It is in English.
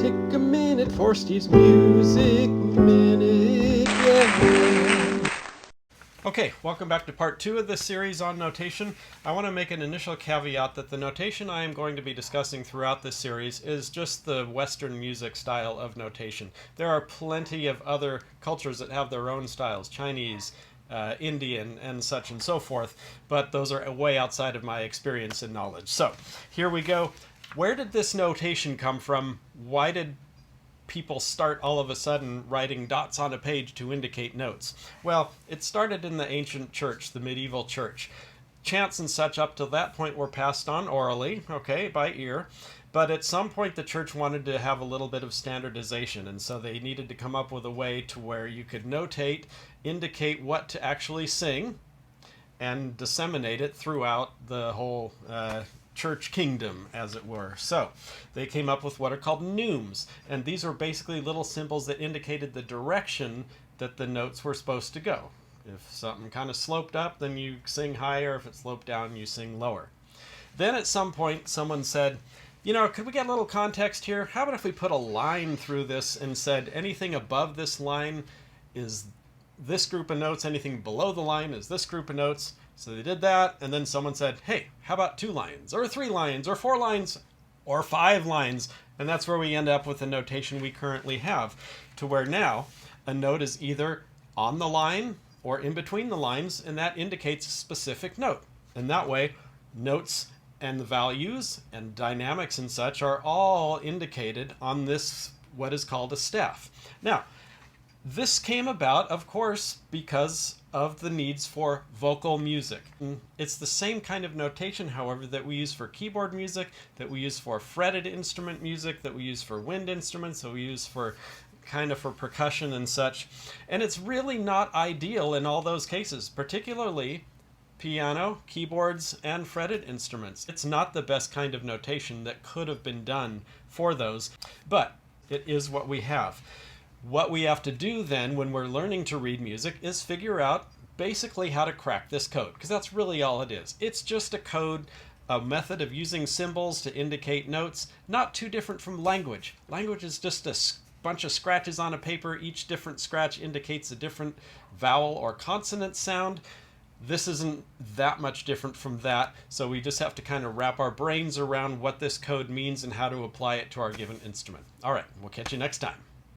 Take a minute for Steve's Music Minute. Yeah. Okay, welcome back to part 2 of this series on notation. I want to make an initial caveat that the notation I am going to be discussing throughout this series is just the Western music style of notation. There are plenty of other cultures that have their own styles, Chinese, Indian, and such and so forth, but those are way outside of my experience and knowledge. So, here we go. Where did this notation come from? Why did people start all of a sudden writing dots on a page to indicate notes? Well, it started in the ancient church, the medieval church. Chants and such up to that point were passed on orally, okay, by ear. But at some point the church wanted to have a little bit of standardization, and so they needed to come up with a way to where you could notate, indicate what to actually sing, and disseminate it throughout the whole church kingdom, as it were. So they came up with what are called neumes, and these were basically little symbols that indicated the direction that the notes were supposed to go. If something kind of sloped up, then you sing higher. If it sloped down, you sing lower. Then at some point someone said, you know, could we get a little context here? How about if we put a line through this and said anything above this line is this group of notes, anything below the line is this group of notes. So they did that, and then someone said, hey, how about 2 lines, or 3 lines, or 4 lines, or 5 lines? And that's where we end up with the notation we currently have, to where now a note is either on the line or in between the lines, and that indicates a specific note. And that way, notes and the values and dynamics and such are all indicated on this, what is called a staff. Now, this came about, of course, because of the needs for vocal music. It's the same kind of notation, however, that we use for keyboard music, that we use for fretted instrument music, that we use for wind instruments, that we use for kind of for percussion and such. And it's really not ideal in all those cases, particularly piano, keyboards, and fretted instruments. It's not the best kind of notation that could have been done for those, but it is what we have. What we have to do then when we're learning to read music is figure out basically how to crack this code, because that's really all it is. It's just a code, a method of using symbols to indicate notes, not too different from language. Language is just a bunch of scratches on a paper. Each different scratch indicates a different vowel or consonant sound. This isn't that much different from that, so we just have to kind of wrap our brains around what this code means and how to apply it to our given instrument. All right, we'll catch you next time.